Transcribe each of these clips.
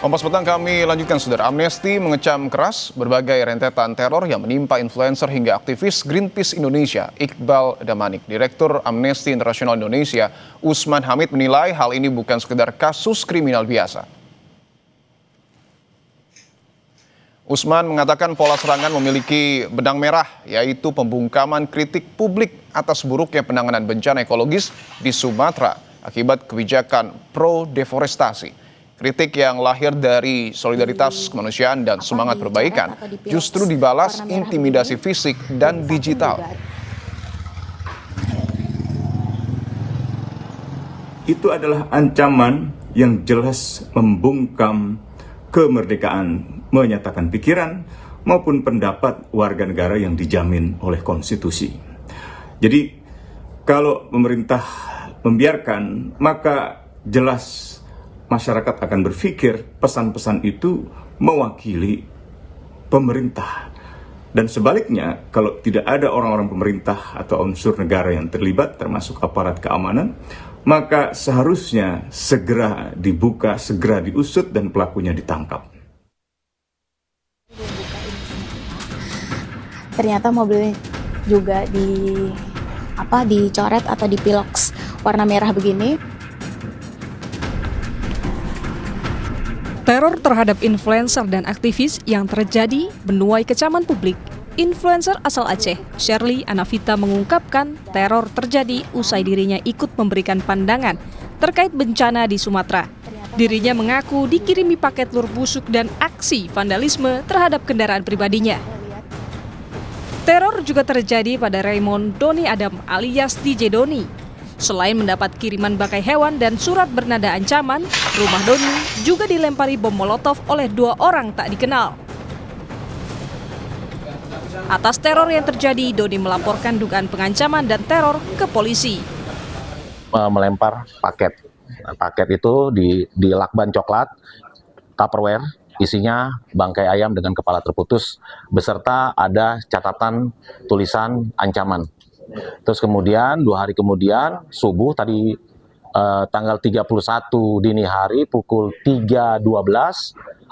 Kompas Petang kami lanjutkan, saudara. Amnesty mengecam keras berbagai rentetan teror yang menimpa influencer hingga aktivis Greenpeace Indonesia, Iqbal Damanik. Direktur Amnesty International Indonesia, Usman Hamid, menilai hal ini bukan sekedar kasus kriminal biasa. Usman mengatakan pola serangan memiliki benang merah, yaitu pembungkaman kritik publik atas buruknya penanganan bencana ekologis di Sumatera akibat kebijakan pro-deforestasi. Kritik yang lahir dari solidaritas kemanusiaan dan semangat perbaikan justru dibalas intimidasi fisik dan digital. Itu adalah ancaman yang jelas membungkam kemerdekaan menyatakan pikiran maupun pendapat warga negara yang dijamin oleh konstitusi. Jadi kalau pemerintah membiarkan, maka jelas masyarakat akan berpikir pesan-pesan itu mewakili pemerintah. Dan sebaliknya, kalau tidak ada orang-orang pemerintah atau unsur negara yang terlibat, termasuk aparat keamanan, maka seharusnya segera dibuka, segera diusut, dan pelakunya ditangkap. Ternyata mobilnya juga dicoret atau dipiloks warna merah begini. Teror terhadap influencer dan aktivis yang terjadi menuai kecaman publik. Influencer asal Aceh, Shirley Anavita, mengungkapkan teror terjadi usai dirinya ikut memberikan pandangan terkait bencana di Sumatera. Dirinya mengaku dikirimi paket telur busuk dan aksi vandalisme terhadap kendaraan pribadinya. Teror juga terjadi pada Raymond Doni Adam alias DJ Doni. Selain mendapat kiriman bangkai hewan dan surat bernada ancaman, rumah Doni juga dilempari bom molotov oleh 2 orang tak dikenal. Atas teror yang terjadi, Doni melaporkan dugaan pengancaman dan teror ke polisi. Melempar paket. Paket itu di lakban coklat, Tupperware, isinya bangkai ayam dengan kepala terputus, beserta ada catatan tulisan ancaman. Terus kemudian 2 hari kemudian subuh tadi tanggal 31 dini hari pukul 3.12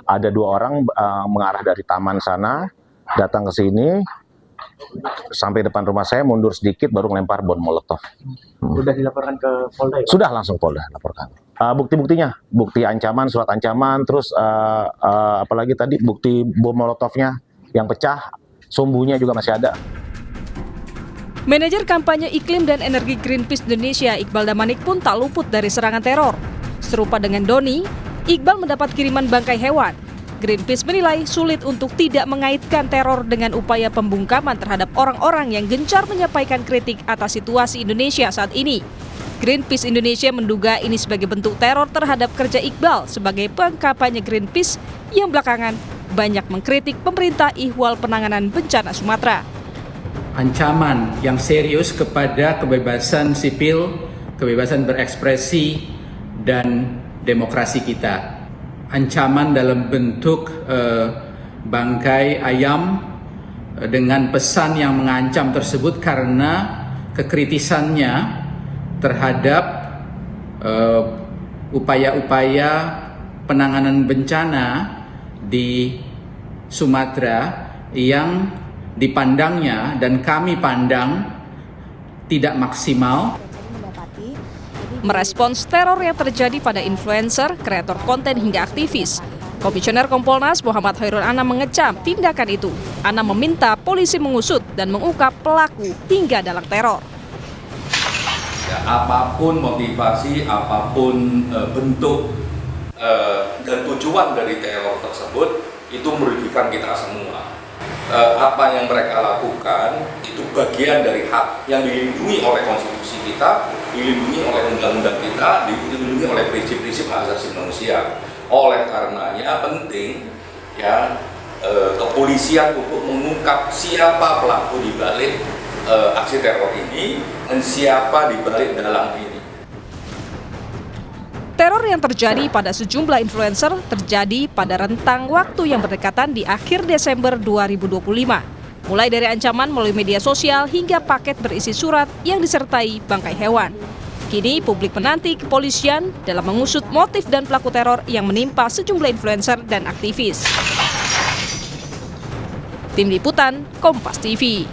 ada 2 orang mengarah dari taman sana datang ke sini sampai depan rumah saya, mundur sedikit baru melempar bom molotov. Sudah dilaporkan ke Polda ya? Sudah, langsung Polda laporkan. Bukti-buktinya, bukti ancaman, surat ancaman, terus apalagi tadi bukti bom molotovnya yang pecah, sumbunya juga masih ada. Manajer kampanye iklim dan energi Greenpeace Indonesia, Iqbal Damanik, pun tak luput dari serangan teror. Serupa dengan Doni, Iqbal mendapat kiriman bangkai hewan. Greenpeace menilai sulit untuk tidak mengaitkan teror dengan upaya pembungkaman terhadap orang-orang yang gencar menyampaikan kritik atas situasi Indonesia saat ini. Greenpeace Indonesia menduga ini sebagai bentuk teror terhadap kerja Iqbal sebagai pengkampanye Greenpeace yang belakangan banyak mengkritik pemerintah ihwal penanganan bencana Sumatera. Ancaman yang serius kepada kebebasan sipil, kebebasan berekspresi, dan demokrasi kita. Ancaman dalam bentuk bangkai ayam dengan pesan yang mengancam tersebut karena kekritisannya terhadap upaya-upaya penanganan bencana di Sumatera yang dipandangnya dan kami pandang tidak maksimal. Merespons teror yang terjadi pada influencer, kreator konten hingga aktivis, Komisioner Kompolnas Muhammad Khairul Anam mengecam tindakan itu. Anam meminta polisi mengusut dan mengungkap pelaku hingga dalang teror. Ya, apapun motivasi, apapun bentuk dan tujuan dari teror tersebut itu merugikan kita semua. Apa yang mereka lakukan itu bagian dari hak yang dilindungi oleh konstitusi kita, dilindungi oleh undang-undang kita, dilindungi oleh prinsip-prinsip hak asasi manusia. Oleh karenanya penting ya kepolisian untuk mengungkap siapa pelaku di balik aksi teror ini dan siapa di balik dalang ini. Teror yang terjadi pada sejumlah influencer terjadi pada rentang waktu yang berdekatan di akhir Desember 2025. Mulai dari ancaman melalui media sosial hingga paket berisi surat yang disertai bangkai hewan. Kini publik menanti kepolisian dalam mengusut motif dan pelaku teror yang menimpa sejumlah influencer dan aktivis. Tim Liputan, Kompas TV.